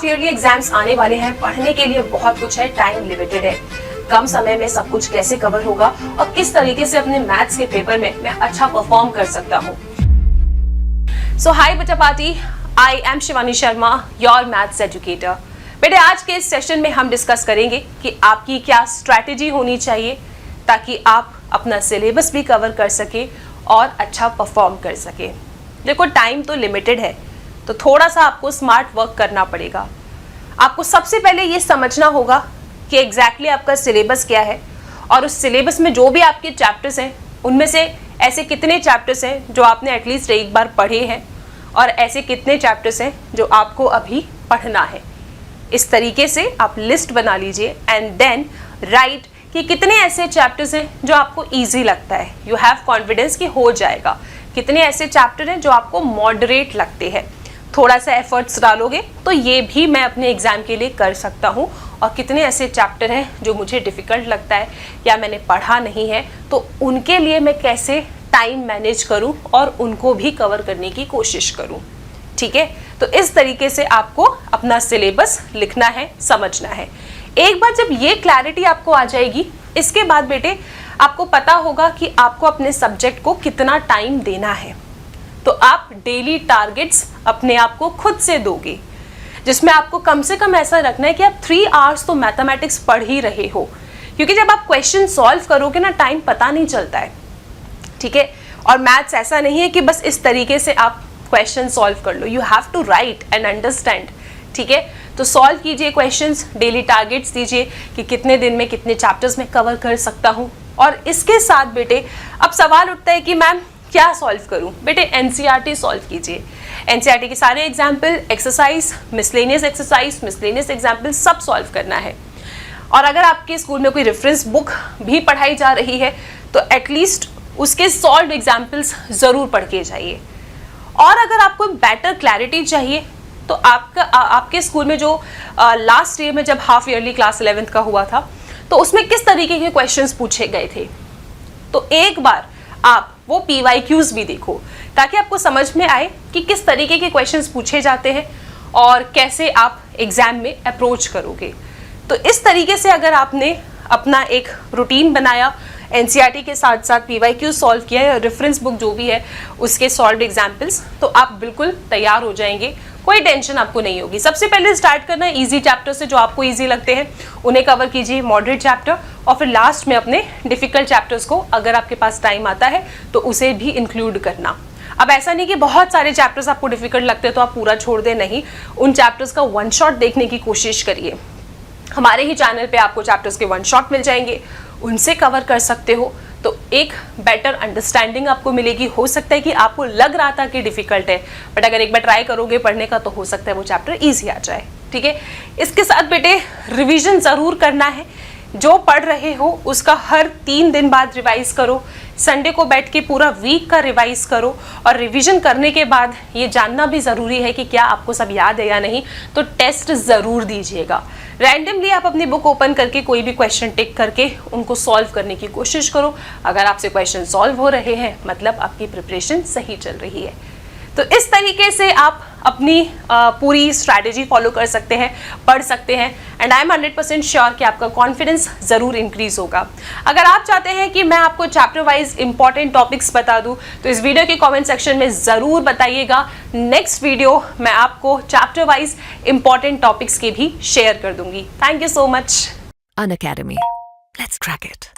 Half yearly exams आने वाले हैं, पढ़ने के लिए बहुत कुछ है, टाइम लिमिटेड है। कम समय में सब कुछ कैसे कवर होगा और किस तरीके से अपने मैथ्स के पेपर में मैं अच्छा परफॉर्म कर सकता हूँ। सो हाय बच्चा party, I am Shivani Sharma, your maths educator. बेटे आज के इस सेशन में हम डिस्कस करेंगे कि आपकी क्या स्ट्रैटेजी होनी चाहिए ताकि आप अपना सिलेबस भी कवर कर सके और अच्छा परफॉर्म कर सके। देखो टाइम तो लिमिटेड है, तो थोड़ा सा आपको स्मार्ट वर्क करना पड़ेगा। आपको सबसे पहले ये समझना होगा कि एग्जैक्टली आपका सिलेबस क्या है और उस सिलेबस में जो भी आपके चैप्टर्स हैं उनमें से ऐसे कितने चैप्टर्स हैं जो आपने एटलीस्ट एक बार पढ़े हैं और ऐसे कितने चैप्टर्स हैं जो आपको अभी पढ़ना है। इस तरीके से आप लिस्ट बना लीजिए एंड देन राइट कि कितने ऐसे चैप्टर्स हैं जो आपको इजी लगता है। यू हैव कॉन्फिडेंस कि हो जाएगा। कितने ऐसे चैप्टर हैं जो आपको मॉडरेट लगते हैं, थोड़ा सा एफर्ट्स डालोगे तो ये भी मैं अपने एग्जाम के लिए कर सकता हूँ। और कितने ऐसे चैप्टर हैं जो मुझे डिफ़िकल्ट लगता है या मैंने पढ़ा नहीं है, तो उनके लिए मैं कैसे टाइम मैनेज करूँ और उनको भी कवर करने की कोशिश करूँ। ठीक है, तो इस तरीके से आपको अपना सिलेबस लिखना है, समझना है। एक बार जब ये क्लैरिटी आपको आ जाएगी, इसके बाद बेटे आपको पता होगा कि आपको अपने सब्जेक्ट को कितना टाइम देना है। तो आप डेली टारगेट्स अपने आप को खुद से दोगे, जिसमें आपको कम से कम ऐसा रखना है कि आप 3 आवर्स तो मैथमेटिक्स पढ़ ही रहे हो, क्योंकि जब आप क्वेश्चन सॉल्व करोगे ना टाइम पता नहीं चलता है। ठीक है, और मैथ्स ऐसा नहीं है कि बस इस तरीके से आप क्वेश्चन सॉल्व कर लो, you have to write and understand. ठीक है, तो सॉल्व कीजिए क्वेश्चंस, डेली टारगेट्स दीजिए कि कितने दिन में कितने चैप्टर्स में कवर कर सकता हूँ। और इसके साथ बेटे अब सवाल उठता है कि मैम क्या सॉल्व करूँ। बेटे एनसीईआरटी सॉल्व कीजिए, एनसीईआरटी के सारे example, exercise, miscellaneous exercise, miscellaneous example सब सॉल्व करना है। और अगर आपके स्कूल में कोई रेफरेंस बुक भी पढ़ाई जा रही है तो एटलीस्ट उसके सॉल्व एग्जाम्पल्स ज़रूर पढ़ के जाइए। और अगर आपको बेटर क्लैरिटी चाहिए तो आपके स्कूल में जो लास्ट ईयर में जब हाफ ईयरली क्लास 11th का हुआ था तो उसमें किस तरीके के क्वेश्चंस पूछे गए थे, तो एक बार आप वो PYQs भी देखो ताकि आपको समझ में आए कि किस तरीके के क्वेश्चंस पूछे जाते हैं और कैसे आप एग्जाम में अप्रोच करोगे। तो इस तरीके से अगर आपने अपना एक रूटीन बनाया, एनसीईआरटी के साथ साथ PYQ सॉल्व किया है, रेफरेंस बुक जो भी है उसके सॉल्व एग्जाम्पल्स, तो आप बिल्कुल तैयार हो जाएंगे, कोई टेंशन आपको नहीं होगी। सबसे पहले स्टार्ट करना है इजी चैप्टर से, जो आपको इजी लगते हैं उन्हें कवर कीजिए, मॉडरेट चैप्टर, और फिर लास्ट में अपने डिफिकल्ट चैप्टर्स को अगर आपके पास टाइम आता है तो उसे भी इंक्लूड करना। अब ऐसा नहीं कि बहुत सारे चैप्टर्स आपको डिफिकल्ट लगते हैं तो आप पूरा छोड़ दें, नहीं, उन चैप्टर्स का वन शॉट देखने की कोशिश करिए। हमारे ही चैनल पे आपको चैप्टर्स के वन शॉट मिल जाएंगे, उनसे कवर कर सकते हो तो एक बेटर अंडरस्टैंडिंग आपको मिलेगी। हो सकता है कि आपको लग रहा था कि डिफिकल्ट है, बट अगर एक बार ट्राई करोगे पढ़ने का तो हो सकता है वो चैप्टर इजी आ जाए। ठीक है, इसके साथ बेटे रिवीजन ज़रूर करना है। जो पढ़ रहे हो उसका हर 3 दिन बाद रिवाइज करो, संडे को बैठ के पूरा वीक का रिवाइज करो। और रिवीजन करने के बाद ये जानना भी ज़रूरी है कि क्या आपको सब याद है या नहीं, तो टेस्ट ज़रूर दीजिएगा। रैंडमली आप अपनी बुक ओपन करके कोई भी क्वेश्चन टिक करके उनको सॉल्व करने की कोशिश करो। अगर आपसे क्वेश्चन सॉल्व हो रहे हैं मतलब आपकी प्रिपरेशन सही चल रही है। तो इस तरीके से आप अपनी पूरी स्ट्रैटेजी फॉलो कर सकते हैं, पढ़ सकते हैं, एंड आई एम 100% श्योर कि आपका कॉन्फिडेंस ज़रूर इंक्रीज होगा। अगर आप चाहते हैं कि मैं आपको चैप्टर वाइज इंपॉर्टेंट टॉपिक्स बता दूं तो इस वीडियो के कमेंट सेक्शन में ज़रूर बताइएगा। नेक्स्ट वीडियो मैं आपको चैप्टर वाइज इंपॉर्टेंट टॉपिक्स के भी शेयर कर दूंगी। Thank you so much. Unacademy. Let's crack it.